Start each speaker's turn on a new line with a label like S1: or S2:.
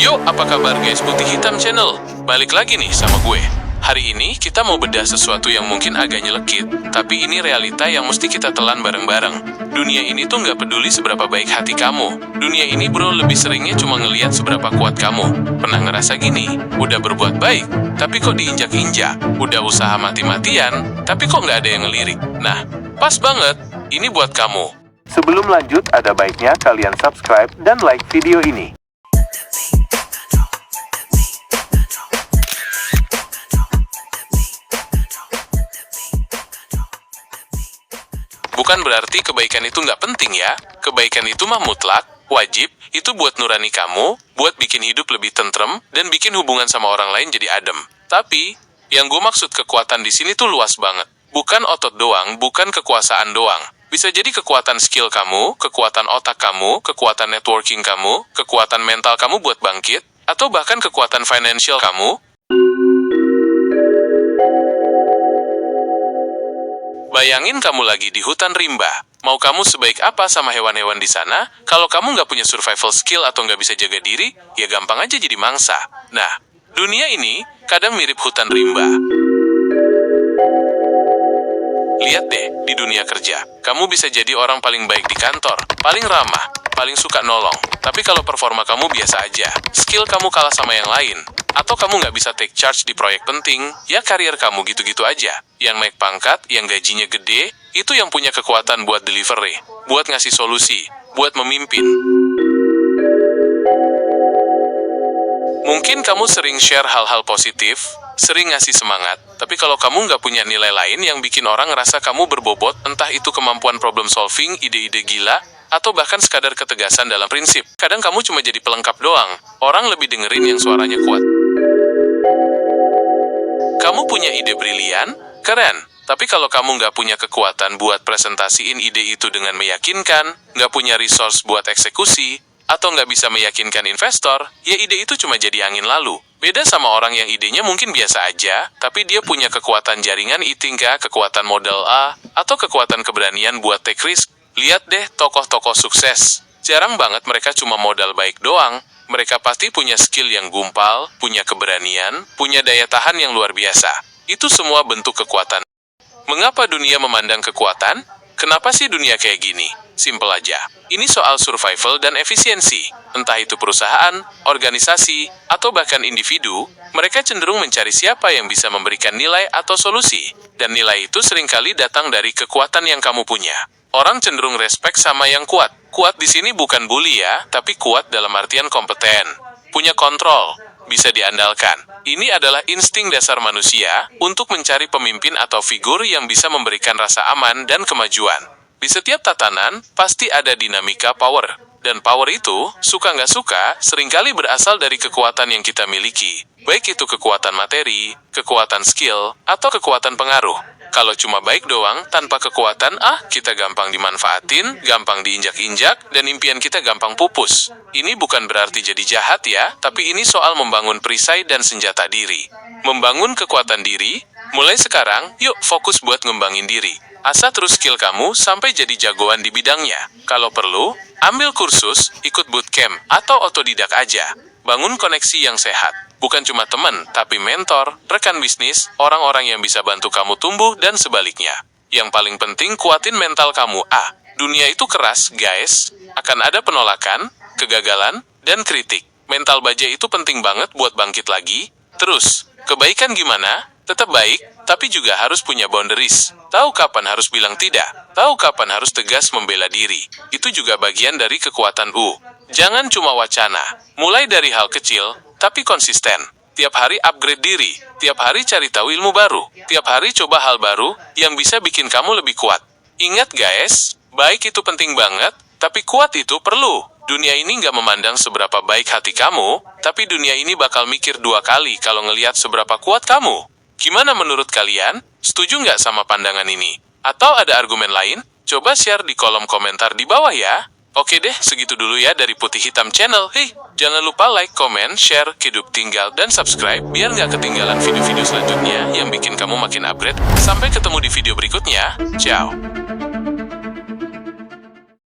S1: Yo, apa kabar guys Putih Hitam Channel? Balik lagi nih sama gue. Hari ini kita mau bedah sesuatu yang mungkin agak nyelekit, tapi ini realita yang mesti kita telan bareng-bareng. Dunia ini tuh nggak peduli seberapa baik hati kamu. Dunia ini bro lebih seringnya cuma ngelihat seberapa kuat kamu. Pernah ngerasa gini? Udah berbuat baik, tapi kok diinjak-injak? Udah usaha mati-matian, tapi kok nggak ada yang ngelirik? Nah, pas banget. Ini buat kamu.
S2: Sebelum lanjut, ada baiknya kalian subscribe dan like video ini.
S1: Bukan berarti kebaikan itu nggak penting ya. Kebaikan itu mah mutlak, wajib, itu buat nurani kamu, buat bikin hidup lebih tentrem, dan bikin hubungan sama orang lain jadi adem. Tapi, yang gue maksud kekuatan di sini tuh luas banget. Bukan otot doang, bukan kekuasaan doang. Bisa jadi kekuatan skill kamu, kekuatan otak kamu, kekuatan networking kamu, kekuatan mental kamu buat bangkit, atau bahkan kekuatan financial kamu. Bayangin kamu lagi di hutan rimba. Mau kamu sebaik apa sama hewan-hewan di sana? Kalau kamu nggak punya survival skill atau nggak bisa jaga diri, ya gampang aja jadi mangsa. Nah, dunia ini kadang mirip hutan rimba. Lihat deh, di dunia kerja, kamu bisa jadi orang paling baik di kantor, paling ramah, paling suka nolong. Tapi kalau performa kamu biasa aja, skill kamu kalah sama yang lain, atau kamu nggak bisa take charge di proyek penting, ya karier kamu gitu-gitu aja. Yang naik pangkat, yang gajinya gede, itu yang punya kekuatan buat delivery, buat ngasih solusi, buat memimpin. Mungkin kamu sering share hal-hal positif, sering ngasih semangat, tapi kalau kamu nggak punya nilai lain yang bikin orang ngerasa kamu berbobot, entah itu kemampuan problem solving, ide-ide gila, atau bahkan sekadar ketegasan dalam prinsip, kadang kamu cuma jadi pelengkap doang. Orang lebih dengerin yang suaranya kuat. Kamu punya ide brilian? Keren. Tapi kalau kamu nggak punya kekuatan buat presentasiin ide itu dengan meyakinkan, nggak punya resource buat eksekusi, atau nggak bisa meyakinkan investor, ya ide itu cuma jadi angin lalu. Beda sama orang yang idenya mungkin biasa aja, tapi dia punya kekuatan jaringan I-tingka, kekuatan modal A, atau kekuatan keberanian buat take risk. Lihat deh tokoh-tokoh sukses. Jarang banget mereka cuma modal baik doang. Mereka pasti punya skill yang gumpal, punya keberanian, punya daya tahan yang luar biasa. Itu semua bentuk kekuatan. Mengapa dunia memandang kekuatan? Kenapa sih dunia kayak gini? Simpel aja. Ini soal survival dan efisiensi. Entah itu perusahaan, organisasi, atau bahkan individu, mereka cenderung mencari siapa yang bisa memberikan nilai atau solusi. Dan nilai itu seringkali datang dari kekuatan yang kamu punya. Orang cenderung respect sama yang kuat. Kuat di sini bukan bully ya, tapi kuat dalam artian kompeten. Punya kontrol, bisa diandalkan. Ini adalah insting dasar manusia untuk mencari pemimpin atau figur yang bisa memberikan rasa aman dan kemajuan. Di setiap tatanan, pasti ada dinamika power. Dan power itu, suka nggak suka, seringkali berasal dari kekuatan yang kita miliki. Baik itu kekuatan materi, kekuatan skill, atau kekuatan pengaruh. Kalau cuma baik doang, tanpa kekuatan, kita gampang dimanfaatin, gampang diinjak-injak, dan impian kita gampang pupus. Ini bukan berarti jadi jahat ya, tapi ini soal membangun perisai dan senjata diri. Membangun kekuatan diri, mulai sekarang, yuk fokus buat ngembangin diri. Asah terus skill kamu sampai jadi jagoan di bidangnya. Kalau perlu, ambil kursus, ikut bootcamp, atau otodidak aja. Bangun koneksi yang sehat. Bukan cuma teman, tapi mentor, rekan bisnis, orang-orang yang bisa bantu kamu tumbuh, dan sebaliknya. Yang paling penting, kuatin mental kamu. Dunia itu keras, guys. Akan ada penolakan, kegagalan, dan kritik. Mental baja itu penting banget buat bangkit lagi. Terus, kebaikan gimana? Tetap baik, tapi juga harus punya boundaries. Tahu kapan harus bilang tidak. Tahu kapan harus tegas membela diri. Itu juga bagian dari kekuatan Jangan cuma wacana. Mulai dari hal kecil, tapi konsisten. Tiap hari upgrade diri. Tiap hari cari tahu ilmu baru. Tiap hari coba hal baru yang bisa bikin kamu lebih kuat. Ingat guys, baik itu penting banget, tapi kuat itu perlu. Dunia ini nggak memandang seberapa baik hati kamu, tapi dunia ini bakal mikir 2 kali kalau ngelihat seberapa kuat kamu. Gimana menurut kalian? Setuju nggak sama pandangan ini? Atau ada argumen lain? Coba share di kolom komentar di bawah ya. Oke deh, segitu dulu ya dari Putih Hitam Channel. Jangan lupa like, comment, share, hidup tinggal, dan subscribe biar nggak ketinggalan video-video selanjutnya yang bikin kamu makin upgrade. Sampai ketemu di video berikutnya. Ciao.